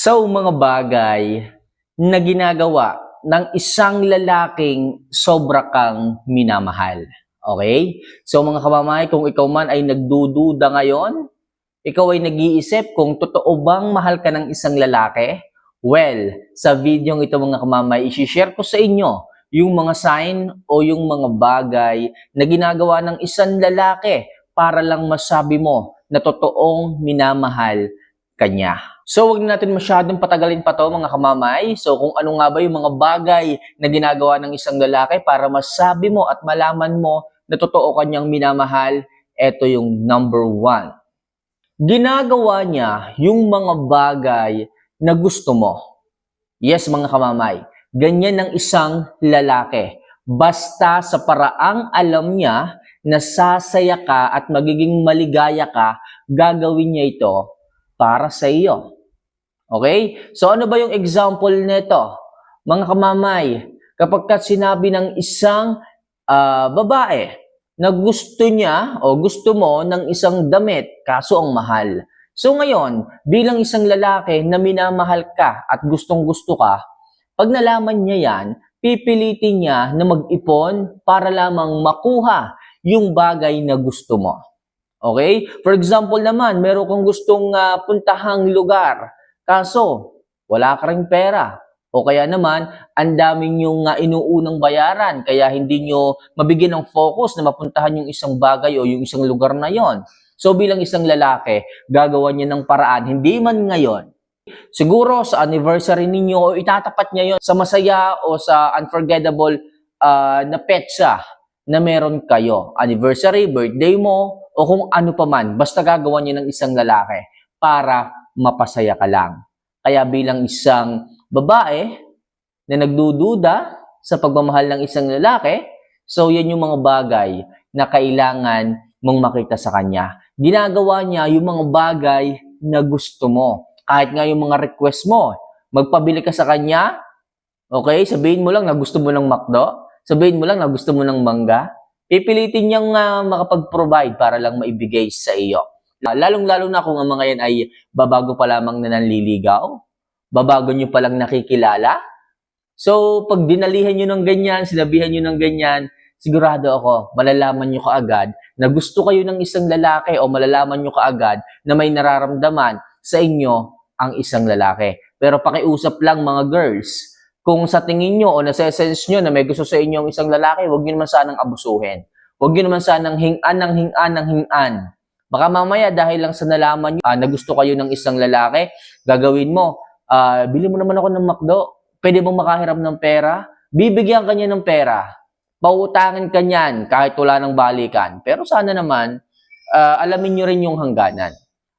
Mga bagay na ginagawa ng isang lalaking sobra kang minamahal. Okay? Mga kamamay, kung ikaw man ay nagdududa ngayon, ikaw ay nag-iisip kung totoo bang mahal ka ng isang lalaki, well, sa video ito mga kamamay, isi-share ko sa inyo yung mga sign o yung mga bagay na ginagawa ng isang lalaki para lang masabi mo na totoong minamahal kanya. Wag natin masyadong patagalin pa to mga kamamay. Kung ano nga ba yung mga bagay na ginagawa ng isang lalaki para masabi mo at malaman mo na totoo kanyang minamahal, eto yung number 1. Ginagawa niya yung mga bagay na gusto mo. Yes mga kamamay, ganyan ng isang lalaki. Basta sa paraang alam niya na sasaya ka at magiging maligaya ka, gagawin niya ito para sa iyo. Okay? Ano ba yung example nito? Mga kamamay, kapag sinabi ng isang babae na gusto niya o gusto mo ng isang damit, kaso ang mahal. Ngayon, bilang isang lalaki na minamahal ka at gustong-gusto ka, pag nalaman niya yan, pipilitin niya na mag-ipon para lamang makuha yung bagay na gusto mo. Okay? For example naman, meron kang gustong puntahang lugar, kaso wala ka ring pera. O kaya naman, ang daming yung inuunang bayaran, kaya hindi nyo mabigyan ng focus na mapuntahan yung isang bagay o yung isang lugar na yon. Bilang isang lalaki, gagawa niya ng paraan, hindi man ngayon. Siguro sa anniversary ninyo o itatapat niya yon sa masaya o sa unforgettable na petsa na meron kayo. Anniversary, birthday mo, o kung ano pa man, basta gagawa niya ng isang lalaki para mapasaya ka lang. Kaya bilang isang babae na nagdududa sa pagmamahal ng isang lalaki, yan yung mga bagay na kailangan mong makita sa kanya. Ginagawa niya yung mga bagay na gusto mo. Kahit nga yung mga request mo, magpabili ka sa kanya, okay, sabihin mo lang na gusto mo ng McDo, sabihin mo lang na gusto mo ng mangga, pipilitin niyang makapag-provide para lang maibigay sa iyo. Lalong-lalo na kung ang mga yan ay babago pa lamang na nanliligaw, babago nyo palang nakikilala. Pag dinalihan nyo ng ganyan, sinabihan nyo ng ganyan, sigurado ako, malalaman nyo kaagad na gusto kayo ng isang lalaki o malalaman nyo kaagad na may nararamdaman sa inyo ang isang lalaki. Pero pakiusap lang mga girls, kung sa tingin nyo o nasa-sense nyo na may gusto sa inyo ang isang lalaki, huwag nyo naman sanang abusuhin. Huwag nyo naman sanang hingan. Baka mamaya dahil lang sa nalaman nyo na gusto kayo ng isang lalaki, gagawin mo, bili mo naman ako ng McDo, pwede bang makahiram ng pera? Bibigyan ka niya ng pera. Pauutangin ka niyan kahit wala ng balikan. Pero sana naman, alamin nyo rin yung hangganan.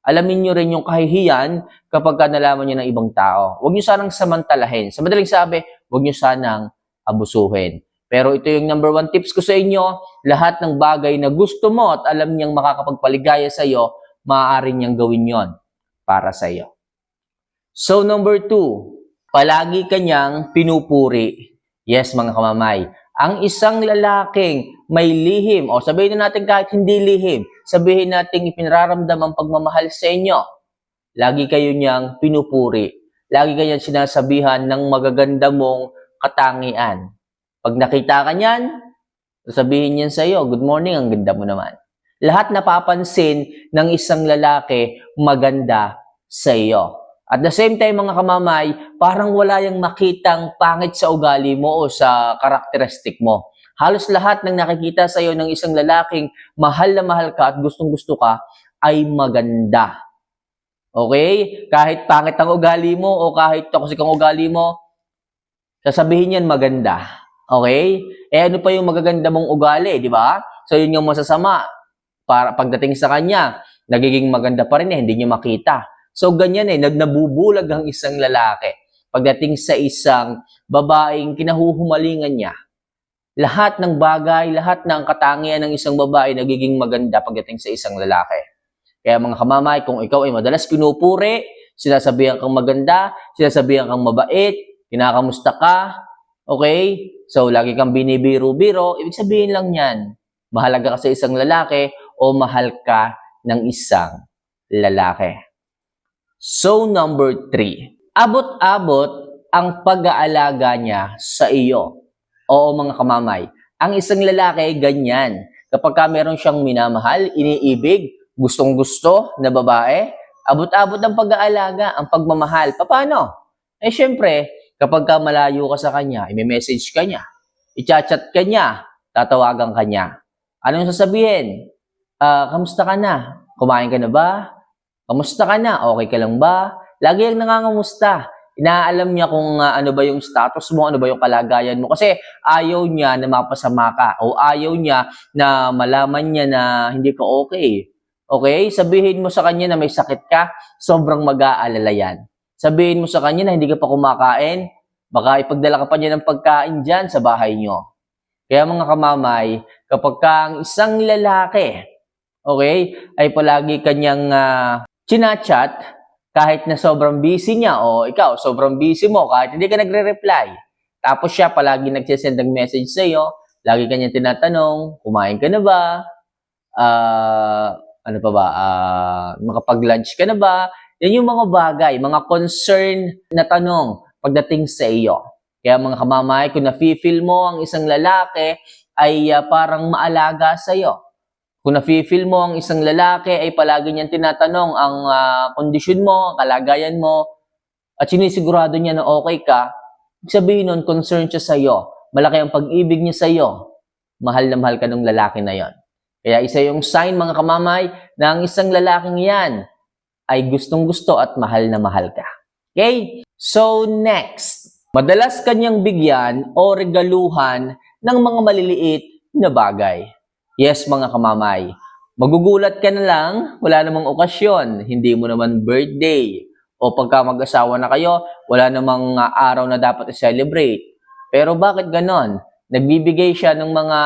Alamin nyo rin yung kahihiyan kapag nalaman nyo ng ibang tao. Huwag nyo sanang samantalahin. Sa madaling sabi, huwag nyo sanang abusuhin. Pero ito yung number 1 tips ko sa inyo, lahat ng bagay na gusto mo at alam niyang makakapagpaligaya sa iyo, maaari niyang gawin yon para sa iyo. Number 2, palagi kanyang pinupuri. Yes, mga kamamay. Ang isang lalaking may lihim, o sabihin na natin kahit hindi lihim, sabihin natin ipinararamdam ang pagmamahal sa inyo, lagi kayo niyang pinupuri. Lagi kanyang sinasabihan ng magaganda mong katangian. Pag nakita ka niyan, sasabihin niyan sa iyo, good morning, ang ganda mo naman. Lahat napapansin ng isang lalaki maganda sa iyo. At the same time, mga kamamay, parang wala yung makitang pangit sa ugali mo o sa karakteristik mo. Halos lahat ng nakikita sa iyo ng isang lalaking mahal na mahal ka at gustong-gusto ka ay maganda. Okay? Kahit pangit ang ugali mo o kahit toxic ang ugali mo, sasabihin yan maganda. Okay? Ano pa yung magaganda mong ugali, di ba? Yun yung masasama. Para pagdating sa kanya, nagiging maganda pa rin hindi niya makita. Ganyan nagnabubulag ang isang lalaki. Pagdating sa isang babaeng kinahuhumalingan niya, lahat ng bagay, lahat ng katangian ng isang babae nagiging maganda pagdating sa isang lalaki. Kaya mga kamamay, kung ikaw ay madalas pinupuri, sinasabihan kang maganda, sinasabihan kang mabait, kinakamusta ka, okay? Lagi kang binibiro-biro, ibig sabihin lang yan, mahalaga ka sa isang lalaki o mahal ka ng isang lalaki. Number 3, abot-abot ang pag-aalaga niya sa iyo. Oo mga kamamay, ang isang lalaki ganyan. Kapag ka meron siyang minamahal, iniibig, gustong-gusto na babae, abot-abot ang pag-aalaga, ang pagmamahal. Paano? Eh syempre, kapag ka malayo ka sa kanya, i-message ka niya, i-chat ka niya, tatawagan ka niya. Anong sasabihin? Kamusta ka na? Kumain ka na ba? Kamusta ka na? Okay ka lang ba? Lagi yung nangangamusta. Inaalam niya kung ano ba yung status mo, ano ba yung kalagayan mo. Kasi ayaw niya na mapasama ka o ayaw niya na malaman niya na hindi ka okay. Okay? Sabihin mo sa kanya na may sakit ka, sobrang mag-aalala yan. Sabihin mo sa kanya na hindi ka pa kumakain, baka ipagdala ka pa niya ng pagkain dyan sa bahay niyo. Kaya mga kamamay, kapag ka ang isang lalaki, okay, ay palagi kanyang chinachat, kahit na sobrang busy niya o ikaw, sobrang busy mo, kahit hindi ka nagre-reply. Tapos siya palagi nagsisend ng message sa iyo, lagi kanya tinatanong, kumain ka na ba? Ano pa ba? Makapag-lunch ka na ba? Yan yung mga bagay, mga concern na tanong pagdating sa iyo. Kaya mga kamamay, kung nafe-feel mo ang isang lalaki ay parang maalaga sa iyo. Kung nafe-feel mo ang isang lalaki ay palagi niyang tinatanong ang kondisyon mo, kalagayan mo, at sinisigurado niya na okay ka, sabihin nun, concern siya sa iyo. Malaki ang pag-ibig niya sa iyo. Mahal na mahal ka ng lalaki na yon. Kaya isa yung sign mga kamamay na ang isang lalaking yan ay gustong-gusto at mahal na mahal ka. Okay? So next, madalas kanyang bigyan o regaluhan ng mga maliliit na bagay. Yes, mga kamamay. Magugulat ka na lang, wala namang okasyon, hindi mo naman birthday. O pagka mag-asawa na kayo, wala namang araw na dapat i-celebrate. Pero bakit ganon? Nagbibigay siya ng mga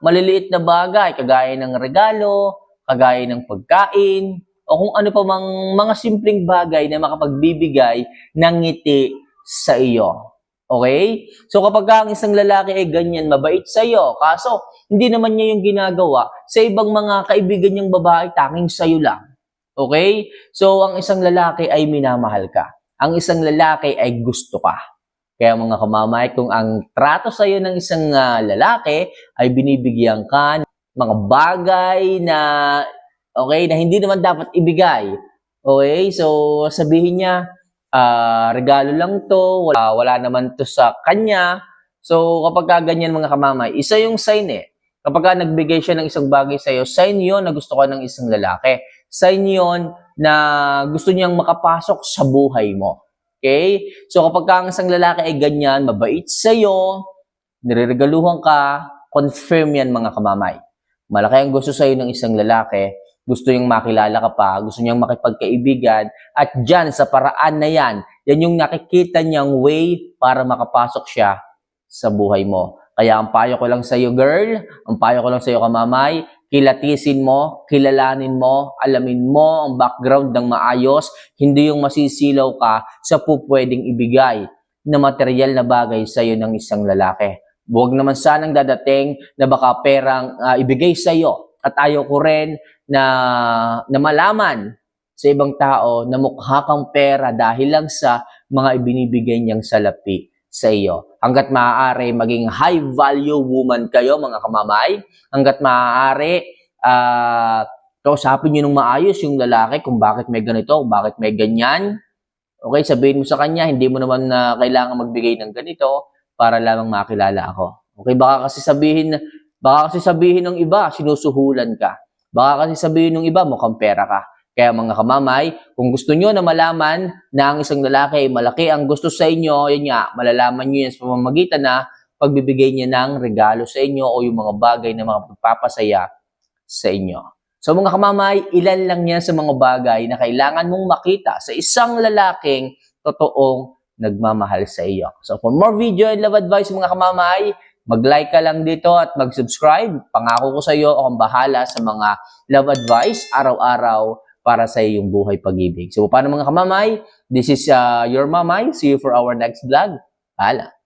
maliliit na bagay, kagaya ng regalo, kagaya ng pagkain, o kung ano pa mang mga simpleng bagay na makapagbibigay ng ngiti sa iyo. Okay? So kapag ang isang lalaki ay ganyan, mabait sa iyo, kaso hindi naman niya yung ginagawa sa ibang mga kaibigan niyang babae, tanging sa iyo lang. Okay? So ang isang lalaki ay minamahal ka. Ang isang lalaki ay gusto ka. Kaya mga kamamay, kung ang trato sa iyo ng isang lalaki ay binibigyan ka ng mga bagay na okay, na hindi naman dapat ibigay. Okay? So sabihin niya, regalo lang to, wala naman to sa kanya. So, kapag ganyan mga kamamay, isa yung sign eh. Kapag nagbigay siya ng isang bagay sa iyo, sign yon na gusto ka ng isang lalaki. Sign yon na gusto niyang makapasok sa buhay mo. Okay? So, kapag ang isang lalaki ay ganyan, mabait sa iyo, nireregaluhan ka, confirm yan mga kamamay. Malaki ang gusto sa iyo ng isang lalaki, gusto niyang makilala ka pa, gusto niyang makipagkaibigan, at dyan, sa paraan na yan yung nakikita niyang way para makapasok siya sa buhay mo. Kaya ang payo ko lang sa iyo, girl, ang payo ko lang sa iyo, kamamay, kilatisin mo, kilalanin mo, alamin mo ang background ng maayos, hindi yung masisilaw ka sa pwedeng ibigay na material na bagay sa iyo ng isang lalaki. Huwag naman sanang dadating na baka perang ibigay sa iyo. At ayaw ko rin na malaman sa ibang tao na mukha kang pera dahil lang sa mga ibinibigay niyang salapi sa iyo. Hanggat maaari, maging high value woman kayo mga kamamay. Hanggat maaari, kausapin niyo ng maayos yung lalaki kung bakit may ganito, kung bakit may ganyan. Okay, sabihin mo sa kanya, hindi mo naman kailangan magbigay ng ganito para lamang makilala ako. Okay, baka kasi sabihin ng iba, sinusuhulan ka. Baka kasi sabihin ng iba, mukhang pera ka. Kaya mga kamamay, kung gusto nyo na malaman na ang isang lalaki ay malaki ang gusto sa inyo, yun nga, malalaman nyo yan sa pamamagitan na pagbibigay niya ng regalo sa inyo o yung mga bagay na mga pagpapasaya sa inyo. So mga kamamay, ilan lang yan sa mga bagay na kailangan mong makita sa isang lalaking totoong nagmamahal sa iyo. So for more video and love advice mga kamamay, mag-like ka lang dito at mag-subscribe. Pangako ko sa iyo, akong bahala sa mga love advice araw-araw para sa iyong buhay pag-ibig. So paano mga kamamay? This is your mamay. See you for our next vlog. Hala.